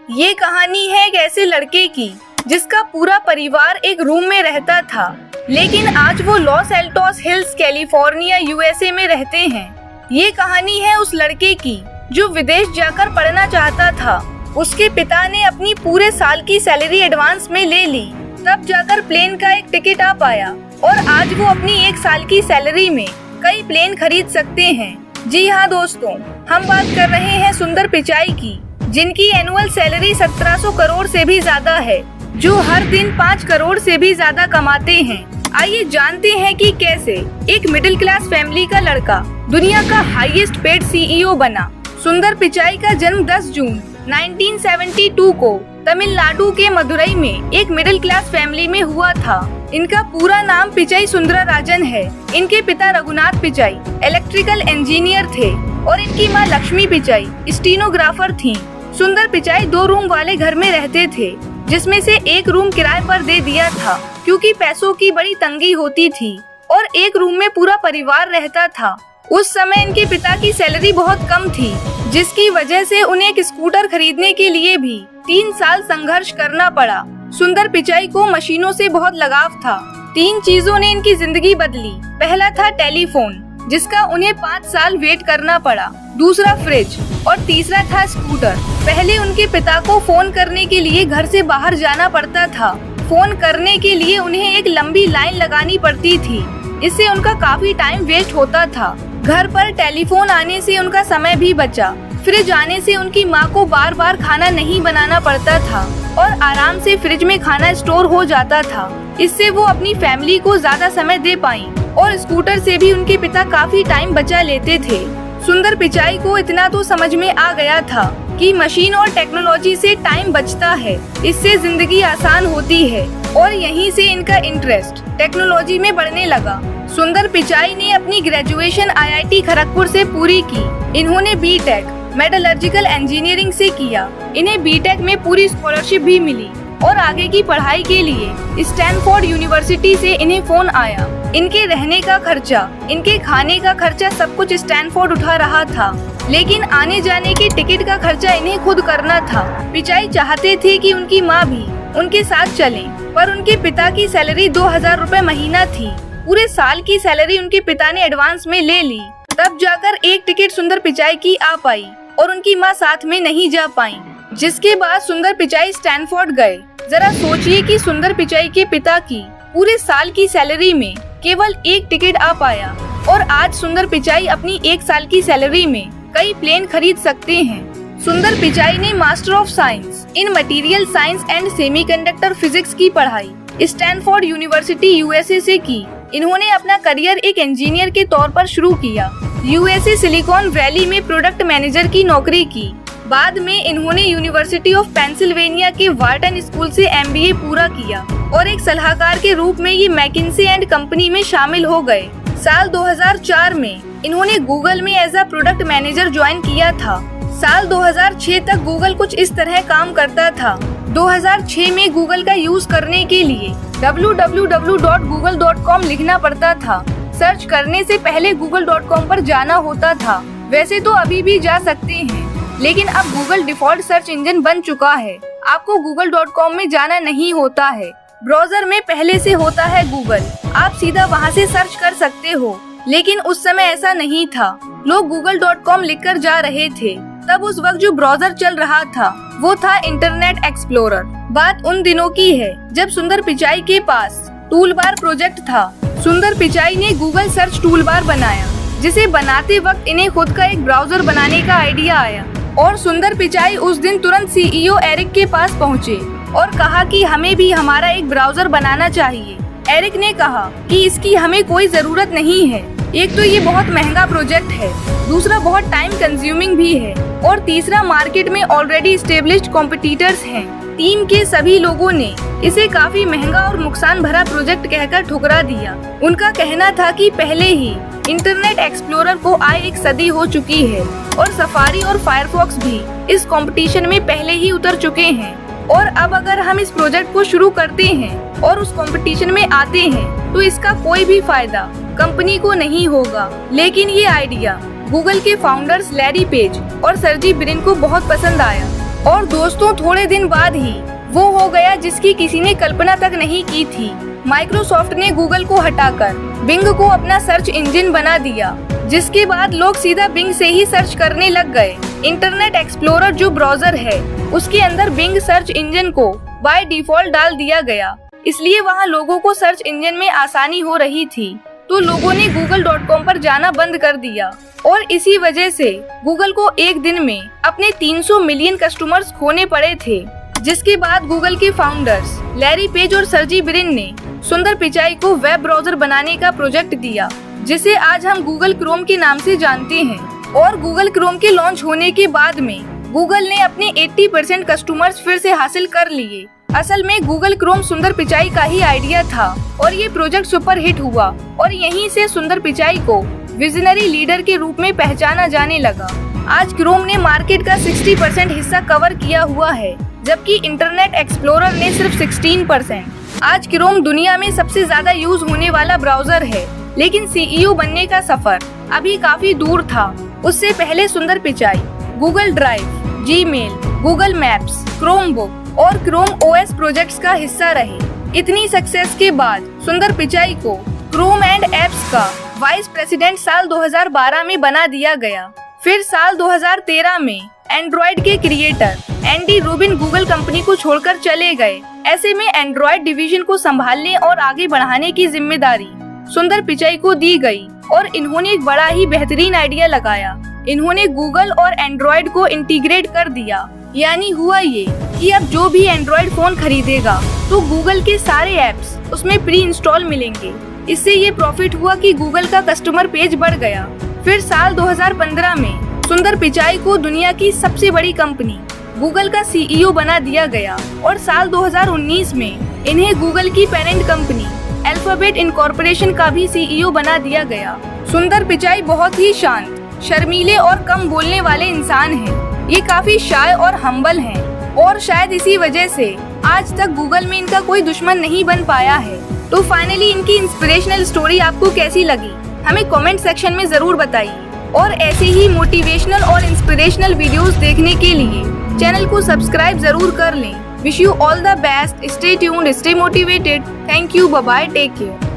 ये कहानी है एक ऐसे लड़के की जिसका पूरा परिवार एक रूम में रहता था, लेकिन आज वो लॉस एल्टोस हिल्स कैलिफोर्निया यूएसए में रहते हैं। ये कहानी है उस लड़के की जो विदेश जाकर पढ़ना चाहता था। उसके पिता ने अपनी पूरे साल की सैलरी एडवांस में ले ली, तब जाकर प्लेन का एक टिकट आ पाया और आज वो अपनी एक साल की सैलरी में कई प्लेन खरीद सकते हैं। जी हाँ दोस्तों, हम बात कर रहे हैं सुंदर पिचाई की, जिनकी एनुअल सैलरी 1700 करोड़ से भी ज्यादा है, जो हर दिन 5 करोड़ से भी ज्यादा कमाते हैं। आइए जानते हैं कि कैसे एक मिडिल क्लास फैमिली का लड़का दुनिया का हाईएस्ट पेड सीईओ बना। सुंदर पिचाई का जन्म 10 जून 1972 को तमिलनाडु के मदुरई में एक मिडिल क्लास फैमिली में हुआ था। इनका पूरा नाम पिचाई सुंदरराजन है। इनके पिता रघुनाथ पिचाई इलेक्ट्रिकल इंजीनियर थे और इनकी मां लक्ष्मी पिचाई स्टीनोग्राफर थीं। सुंदर पिचाई 2 रूम वाले घर में रहते थे, जिसमें से एक रूम किराए पर दे दिया था क्योंकि पैसों की बड़ी तंगी होती थी, और एक रूम में पूरा परिवार रहता था। उस समय इनके पिता की सैलरी बहुत कम थी, जिसकी वजह से उन्हें एक स्कूटर खरीदने के लिए भी 3 साल संघर्ष करना पड़ा। सुंदर पिचाई को मशीनों से बहुत लगाव था। 3 चीजों ने इनकी जिंदगी बदली। पहला था टेलीफोन, जिसका उन्हें 5 साल वेट करना पड़ा। दूसरा फ्रिज और तीसरा था स्कूटर। पहले उनके पिता को फोन करने के लिए घर से बाहर जाना पड़ता था। फोन करने के लिए उन्हें एक लंबी लाइन लगानी पड़ती थी, इससे उनका काफी टाइम वेस्ट होता था। घर पर टेलीफोन आने से उनका समय भी बचा। फ्रिज आने से उनकी माँ को बार बार खाना नहीं बनाना पड़ता था और आराम से फ्रिज में खाना स्टोर हो जाता था। इससे वो अपनी फैमिली को ज्यादा समय दे पाई, और स्कूटर से भी उनके पिता काफी टाइम बचा लेते थे। सुंदर पिचाई को इतना तो समझ में आ गया था कि मशीन और टेक्नोलॉजी से टाइम बचता है, इससे जिंदगी आसान होती है, और यहीं से इनका इंटरेस्ट टेक्नोलॉजी में बढ़ने लगा। सुंदर पिचाई ने अपनी ग्रेजुएशन आईआईटी खड़गपुर से पूरी की। इन्होंने बीटेक मेटलर्जिकल इंजीनियरिंग से किया। इन्हें बीटेक में पूरी स्कॉलरशिप भी मिली और आगे की पढ़ाई के लिए स्टैनफोर्ड यूनिवर्सिटी से इन्हें फोन आया। इनके रहने का खर्चा, इनके खाने का खर्चा सब कुछ स्टैनफोर्ड उठा रहा था, लेकिन आने जाने के टिकट का खर्चा इन्हें खुद करना था। पिचाई चाहते थे कि उनकी माँ भी उनके साथ चले, पर उनके पिता की सैलरी 2000 रुपए महीना थी। पूरे साल की सैलरी उनके पिता ने एडवांस में ले ली, तब जाकर एक टिकट सुंदर पिचाई की आ पाई और उनकी माँ साथ में नहीं जा पाई, जिसके बाद सुंदर पिचाई स्टैनफोर्ड गए। जरा सोचिए कि सुंदर पिचाई के पिता की पूरे साल की सैलरी में केवल एक टिकट आ पाया, और आज सुंदर पिचाई अपनी 1 साल की सैलरी में कई प्लेन खरीद सकते हैं। सुंदर पिचाई ने master of science in material science and semiconductor physics की पढ़ाई स्टैनफोर्ड यूनिवर्सिटी यूएसए से की। इन्होंने अपना करियर एक इंजीनियर के तौर पर शुरू किया। यूएसए सिलिकॉन वैली में प्रोडक्ट मैनेजर की नौकरी की। बाद में इन्होंने यूनिवर्सिटी ऑफ पेंसिल्वेनिया के वार्टन स्कूल से एमबीए पूरा किया, और एक सलाहकार के रूप में ये मैकिन्से एंड कंपनी में शामिल हो गए। साल 2004 में इन्होंने गूगल में as a product manager join किया था। साल 2006 तक गूगल कुछ इस तरह काम करता था। 2006 में गूगल का यूज करने के लिए www.google.com लिखना पड़ता था। सर्च करने से पहले google.com पर जाना होता था। वैसे तो अभी भी जा सकते हैं, लेकिन अब गूगल डिफॉल्ट सर्च इंजन बन चुका है। आपको google.com में जाना नहीं होता है। ब्राउजर में पहले से होता है गूगल, आप सीधा वहां से सर्च कर सकते हो, लेकिन उस समय ऐसा नहीं था। लोग google.com लिखकर जा रहे थे। तब उस वक्त जो ब्राउजर चल रहा था वो था इंटरनेट एक्सप्लोरर। बात उन दिनों की है जब सुंदर पिचाई के पास टूल बार प्रोजेक्ट था। सुंदर पिचाई ने गूगल सर्च टूल बार बनाया, जिसे बनाते वक्त इन्हें खुद का एक ब्राउजर बनाने का आइडिया आया, और सुंदर पिचाई उस दिन तुरंत सीईओ एरिक के पास पहुँचे और कहा कि हमें भी हमारा एक ब्राउजर बनाना चाहिए। एरिक ने कहा कि इसकी हमें कोई जरूरत नहीं है। एक तो ये बहुत महंगा प्रोजेक्ट है, दूसरा बहुत टाइम कंज्यूमिंग भी है, और तीसरा मार्केट में ऑलरेडी एस्टेब्लिश्ड कॉम्पिटिटर्स हैं। टीम के सभी लोगों ने इसे काफी महंगा और नुकसान भरा प्रोजेक्ट कहकर ठुकरा दिया। उनका कहना था कि पहले ही इंटरनेट एक्सप्लोरर को आए 1 सदी हो चुकी है, और सफारी और फायरफॉक्स भी इस कंपटीशन में पहले ही उतर चुके हैं, और अब अगर हम इस प्रोजेक्ट को शुरू करते हैं और उस कंपटीशन में आते हैं तो इसका कोई भी फायदा कंपनी को नहीं होगा। लेकिन ये आइडिया गूगल के फाउंडर्स लैरी पेज और सर्जी ब्रिन को बहुत पसंद आया, और दोस्तों थोड़े दिन बाद ही वो हो गया जिसकी किसी ने कल्पना तक नहीं की थी। माइक्रोसॉफ्ट ने गूगल को हटाकर बिंग को अपना सर्च इंजन बना दिया, जिसके बाद लोग सीधा बिंग से ही सर्च करने लग गए। इंटरनेट एक्सप्लोरर जो ब्राउजर है उसके अंदर बिंग सर्च इंजन को बाय डिफॉल्ट डाल दिया गया, इसलिए वहाँ लोगों को सर्च इंजन में आसानी हो रही थी। तो लोगों ने google.com पर जाना बंद कर दिया और इसी वजह से गूगल को एक दिन में अपने 300 मिलियन कस्टमर्स खोने पड़े थे। जिसके बाद गूगल के फाउंडर्स लैरी पेज और सर्जी ब्रिन ने सुंदर पिचाई को वेब ब्राउजर बनाने का प्रोजेक्ट दिया, जिसे आज हम गूगल क्रोम के नाम से जानते हैं। और गूगल क्रोम के लॉन्च होने के बाद में गूगल ने अपने 80% कस्टमर्स फिर से हासिल कर लिए। असल में गूगल क्रोम सुंदर पिचाई का ही आइडिया था और ये प्रोजेक्ट सुपर हिट हुआ और यहीं से सुंदर पिचाई को विजनरी लीडर के रूप में पहचाना जाने लगा। आज क्रोम ने मार्केट का 60% हिस्सा कवर किया हुआ है, जबकि इंटरनेट एक्सप्लोरर ने सिर्फ 16%। आज क्रोम दुनिया में सबसे ज्यादा यूज होने वाला ब्राउजर है, लेकिन सीईओ बनने का सफर अभी काफी दूर था। उससे पहले सुंदर Pichai Google drive, Gmail, Google maps, Chrome book और क्रोम ओएस प्रोजेक्ट्स का हिस्सा रहे। इतनी सक्सेस के बाद सुंदर पिचाई को क्रोम एंड एप्स का वाइस प्रेसिडेंट साल 2012 में बना दिया गया। फिर साल 2013 में एंड्रॉइड के creator Andy Rubin Google company को छोड़कर चले गए। ऐसे में एंड्रॉइड डिवीजन को संभालने और आगे बढ़ाने की जिम्मेदारी सुंदर पिचाई को दी गई और इन्होंने एक बड़ा ही बेहतरीन आइडिया लगाया। इन्होंने गूगल और एंड्रॉइड को इंटीग्रेट कर दिया। यानी हुआ ये कि अब जो भी एंड्रॉइड फोन खरीदेगा तो गूगल के सारे एप्स उसमें प्री इंस्टॉल मिलेंगे। इससे ये प्रॉफिट हुआ कि गूगल का कस्टमर पेज बढ़ गया। फिर साल 2015 में सुंदर पिचाई को दुनिया की सबसे बड़ी कंपनी गूगल का सीईओ बना दिया गया और साल 2019 में इन्हें गूगल की पेरेंट कंपनी अल्फाबेट इनकॉर्पोरेशन का भी सीईओ बना दिया गया। सुंदर पिचाई बहुत ही शांत, शर्मीले और कम बोलने वाले इंसान हैं। ये काफी शाय और हम्बल हैं और शायद इसी वजह से आज तक गूगल में इनका कोई दुश्मन नहीं बन पाया है। तो फाइनली इनकी इंस्पिरेशनल स्टोरी आपको कैसी लगी हमें कमेंट सेक्शन में जरूर बताइए। और ऐसे ही मोटिवेशनल और इंस्पिरेशनल वीडियोस देखने के लिए चैनल को सब्सक्राइब जरूर कर लें। Wish you all the best, stay tuned, stay motivated. Thank you, bye bye, take care.